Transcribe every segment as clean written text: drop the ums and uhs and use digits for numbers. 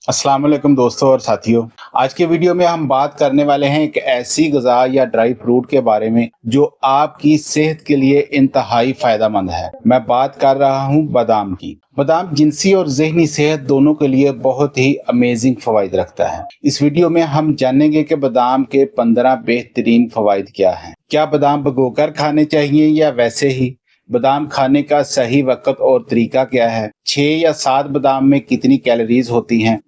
अस्सलाम वालेकुम दोस्तों और साथियों। आज के वीडियो में हम बात करने वाले हैं एक ऐसी ग़िज़ा या ड्राई फ्रूट के बारे में जो आपकी सेहत के लिए इंतहाई फ़ायदेमंद है। मैं बात कर रहा हूं बादाम की। बादाम जिनसी और ज़हनी सेहत दोनों के लिए बहुत ही अमेजिंग फ़वाइद रखता है। इस वीडियो में हम जानेंगे कि बादाम के 15 बेहतरीन फ़वाइद क्या हैं। क्या बादाम भिगोकर खाने चाहिए या वैसे ही? बादाम खाने का सही वक़्त और तरीका क्या है? 6 या 7 बादाम में कितनी कैलोरीज होती हैं?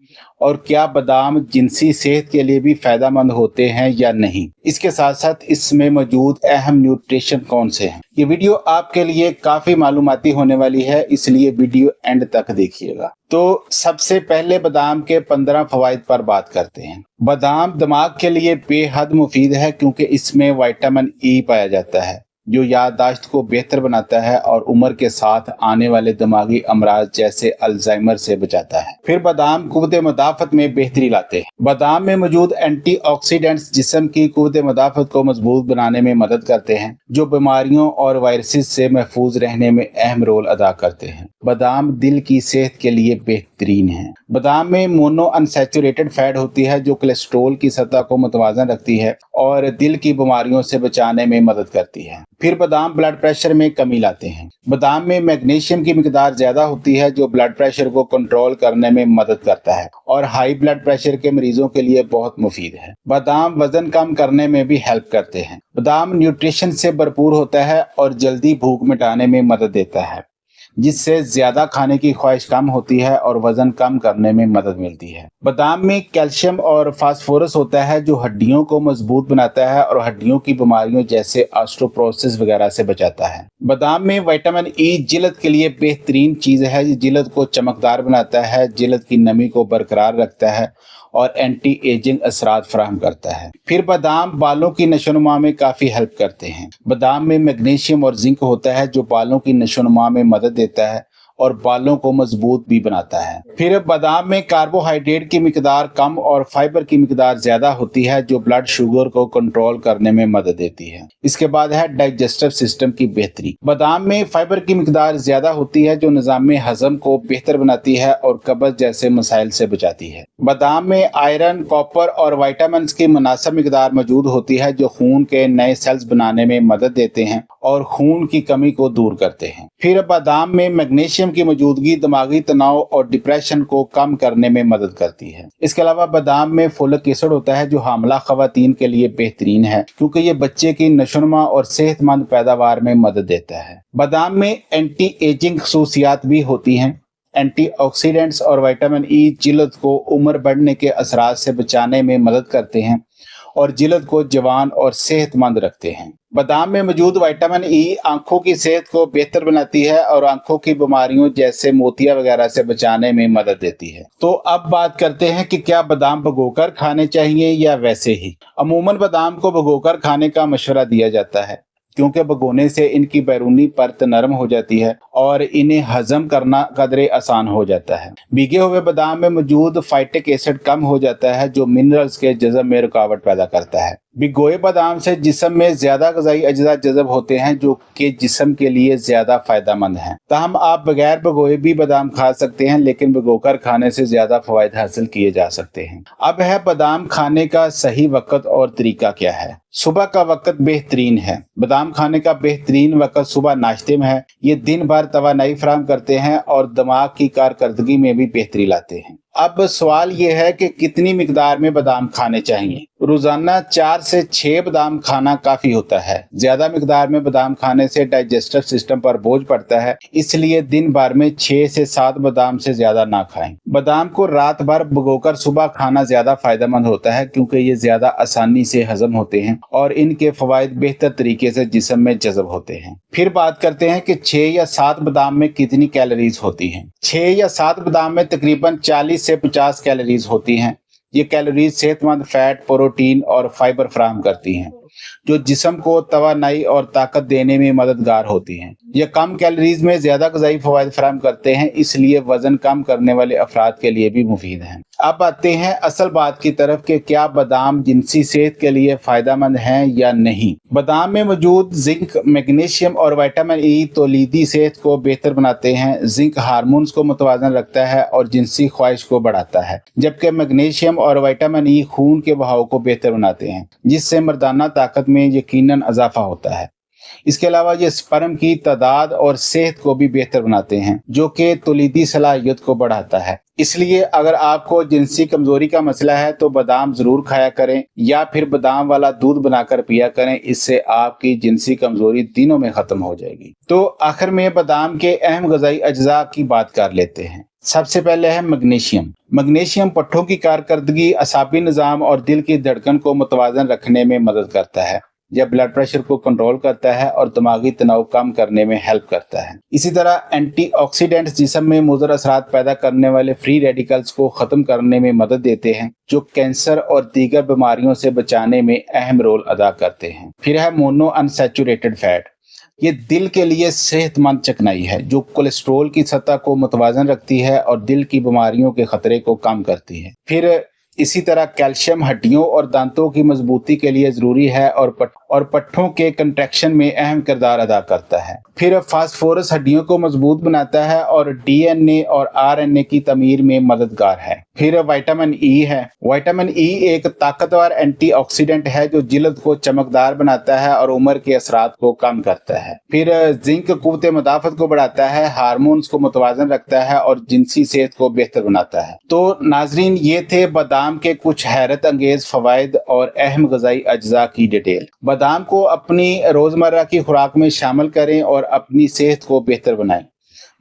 और क्या बादाम जिनसी सेहत के लिए भी फ़ायदेमंद होते हैं या नहीं? इसके साथ साथ इसमें मौजूद अहम न्यूट्रिशन कौन से हैं? ये वीडियो आपके लिए काफ़ी मालूमाती होने वाली है, इसलिए वीडियो एंड तक देखिएगा। तो सबसे पहले बादाम के 15 फ़वाइद पर बात करते हैं। बादाम दिमाग के लिए बेहद मुफीद है क्योंकि इसमें विटामिन ई पाया जाता है जो याददाश्त को बेहतर बनाता है और उम्र के साथ आने वाले दिमागी अमराज जैसे अल्जाइमर से बचाता है। फिर बादाम कुव्वत मुदाफ़त में बेहतरी लाते हैं। बादाम में मौजूद एंटीऑक्सीडेंट्स जिस्म की कुव्वत मुदाफ़त को मजबूत बनाने में मदद करते हैं जो बीमारियों और वायरसेस से महफूज रहने में अहम रोल अदा करते हैं। बादाम दिल की सेहत के लिए बेहतरीन है। बादाम में मोनो अनसैचुरेटेड फैट होती है जो कोलेस्ट्रॉल की सतह को मुतवाज़न रखती है और दिल की बीमारियों से बचाने में मदद करती है। फिर बादाम ब्लड प्रेशर में कमी लाते हैं। बादाम में मैग्नीशियम की मिकदार ज्यादा होती है जो ब्लड प्रेशर को कंट्रोल करने में मदद करता है और हाई ब्लड प्रेशर के मरीजों के लिए बहुत मुफीद है। बादाम वजन कम करने में भी हेल्प करते हैं। बादाम न्यूट्रिशन से भरपूर होता है और जल्दी भूख मिटाने में मदद देता है जिससे ज्यादा खाने की ख्वाहिश कम होती है और वजन कम करने में मदद मिलती है। बादाम में कैल्शियम और फास्फोरस होता है जो हड्डियों को मजबूत बनाता है और हड्डियों की बीमारियों जैसे ऑस्टियोपोरोसिस वगैरह से बचाता है। बादाम में विटामिन ई जिल्द के लिए बेहतरीन चीज है। ये जिल्द को चमकदार बनाता है, जिल्द की नमी को बरकरार रखता है और एंटी एजिंग असरात फराहम करता है। फिर बादाम बालों की नशोनुमा में काफ़ी हेल्प करते हैं। बादाम में मैग्नीशियम और जिंक होता है जो बालों की नशोनुमा में मदद देता है और बालों को मजबूत भी बनाता है। फिर बादाम में कार्बोहाइड्रेट की मिकदार कम और फाइबर की मिकदार ज्यादा होती है जो ब्लड शुगर को कंट्रोल करने में मदद देती है। इसके बाद है डाइजेस्टिव सिस्टम की बेहतरी। बादाम में फाइबर की मिकदार ज्यादा होती है जो निज़ाम हजम को बेहतर बनाती है और कब्ज जैसे मसाइल से बचाती है। बादाम में आयरन, कॉपर और विटामिन की मुनासिब मिकदार मौजूद होती है जो खून के नए सेल्स बनाने में मदद देते हैं और खून की कमी को दूर करते हैं। फिर बादाम में मैग्नीशियम की मौजूदगी दिमागी तनाव और डिप्रेशन को कम करने में मदद करती है। इसके अलावा बादाम में फोलिक एसिड होता है जो हामला खवातीन के लिए बेहतरीन है क्योंकि ये बच्चे की नशोनुमा और सेहतमंद पैदावार में मदद देता है। बादाम में एंटी एजिंग खसूसियात भी होती हैं। एंटीऑक्सीडेंट्स और विटामिन ई जिल्द को उम्र बढ़ने के असरात से बचाने में मदद करते हैं और जिल्द को जवान और सेहतमंद रखते हैं। बादाम में मौजूद विटामिन ई आंखों की सेहत को बेहतर बनाती है और आंखों की बीमारियों जैसे मोतिया वगैरह से बचाने में मदद देती है। तो अब बात करते हैं कि क्या बादाम भिगोकर खाने चाहिए या वैसे ही। अमूमन बादाम को भिगोकर खाने का मशवरा दिया जाता है क्योंकि भिगोने से इनकी बैरूनी परत नरम हो जाती है और इन्हें हजम करना कदरे आसान हो जाता है। भीगे हुए बादाम में मौजूद फाइटिक एसिड कम हो जाता है जो मिनरल्स के जज़ब में रुकावट पैदा करता है। भिगोए बादाम से जिस्म में ज्यादा ग़िज़ाई अज्जा जज़ब होते हैं जो कि जिस्म के लिए ज्यादा फायदेमंद हैं। ताहम आप बगैर भिगोए भी बादाम खा सकते हैं लेकिन भिगोकर खाने से ज्यादा फवायद हासिल किए जा सकते हैं। अब है बादाम खाने का सही वक़्त और तरीका क्या है। सुबह का वक़्त बेहतरीन है। बादाम खाने का बेहतरीन वक़्त सुबह नाश्ते में है। ये दिन भर तवानाई फराहम करते हैं और दिमाग की कारकर्दगी में भी बेहतरी लाते हैं। अब सवाल ये है कि कितनी मिकदार में बादाम खाने चाहिए। रोजाना 4 से 6 बादाम खाना काफी होता है। ज्यादा मिकदार में बादाम खाने से डाइजेस्टिव सिस्टम पर बोझ पड़ता है, इसलिए दिन भर में 6 से 7 बादाम से ज्यादा ना खाएं। बादाम को रात भर भिगोकर सुबह खाना ज्यादा फायदेमंद होता है क्योंकि ये ज्यादा आसानी से हजम होते हैं और इनके फवायद बेहतर तरीके से जिस्म में जज़ब होते हैं। फिर बात करते हैं कि 6 या 7 बादाम में कितनी कैलोरीज होती हैं। 6 या 7 बादाम में तकरीबन 40 से 50 कैलोरीज होती हैं। ये कैलोरीज सेहतमंद फैट, प्रोटीन और फाइबर फराहम करती हैं जो जिस्म को तवानाई और ताकत देने में मददगार होती हैं। ये कम कैलोरीज में ज्यादा ग़िज़ाई फवायद फराहम करते हैं, इसलिए वजन कम करने वाले अफराद के लिए भी मुफीद हैं। अब आते हैं असल बात की तरफ कि क्या बादाम जिनसी सेहत के लिए फायदेमंद हैं या नहीं। बादाम में मौजूद जिंक, मैग्नीशियम और विटामिन ई तौलीदी सेहत को बेहतर बनाते हैं। जिंक हार्मोन्स को मुतवाजन रखता है और जिनसी ख्वाहिश को बढ़ाता है, जबकि मैग्नीशियम और विटामिन ई खून के बहाव को बेहतर बनाते हैं, जिससे मर्दाना ताकत में यकीनन इजाफा होता है। इसके अलावा ये स्पर्म की तादाद और सेहत को भी बेहतर बनाते हैं, जो कि तौलीदी सलाहियत को बढ़ाता है। इसलिए अगर आपको जिनसी कमजोरी का मसला है तो बादाम जरूर खाया करें या फिर बादाम वाला दूध बनाकर पिया करें। इससे आपकी जिनसी कमजोरी दिनों में खत्म हो जाएगी। तो आखिर में बादाम के अहम ग़िज़ाई अज्जा की बात कर लेते हैं। सबसे पहले है मैग्नीशियम। मैग्नीशियम पट्ठों की कारकर्दगी, असाबी निज़ाम और दिल की धड़कन को मुतवाज़न रखने में मदद करता है। यह ब्लड प्रेशर को कंट्रोल करता है और दिमागी तनाव कम करने में हेल्प करता है। इसी तरह एंटीऑक्सीडेंट्स जिस्म में मुज़र असरात पैदा करने वाले फ्री रेडिकल्स को ख़त्म करने में मदद देते हैं, जो कैंसर और दीगर बीमारियों से बचाने में अहम रोल अदा करते हैं। फिर है मोनो अनसैचुरेटेड फैट। ये दिल के लिए सेहतमंद चिकनाई है, जो कोलेस्ट्रोल की सतह को मुतवाज़न रखती है और दिल की बीमारियों के खतरे को कम करती है। फिर इसी तरह कैल्शियम हड्डियों और दांतों की मजबूती के लिए जरूरी है और पट्ठों के कंट्रैक्शन में अहम किरदार अदा करता है। फिर फास्फोरस हड्डियों को मजबूत बनाता है और डीएनए और आरएनए की तमीर में मददगार है। फिर विटामिन ई है। विटामिन ई एक ताकतवर एंटीऑक्सीडेंट है जो जिल्द को चमकदार बनाता है और उम्र के असरात को कम करता है। फिर जिंक कुव्वत मुदाफ़त को बढ़ाता है, हार्मोन्स को मुतवाज़न रखता है और जिनसी सेहत को बेहतर बनाता है। तो नाजरीन, ये थे बादाम के कुछ हैरत अंगेज फवाइद और अहम ग़िज़ाई अज्जा की डिटेल। बादाम को अपनी रोज़मर्रा की खुराक में शामिल करें और अपनी सेहत को बेहतर बनाएं।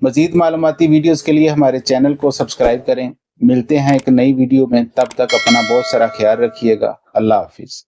मज़ीद मालूमाती वीडियोस के लिए हमारे चैनल को सब्सक्राइब करें। मिलते हैं एक नई वीडियो में, तब तक अपना बहुत सारा ख्याल रखिएगा। अल्लाह हाफिज़।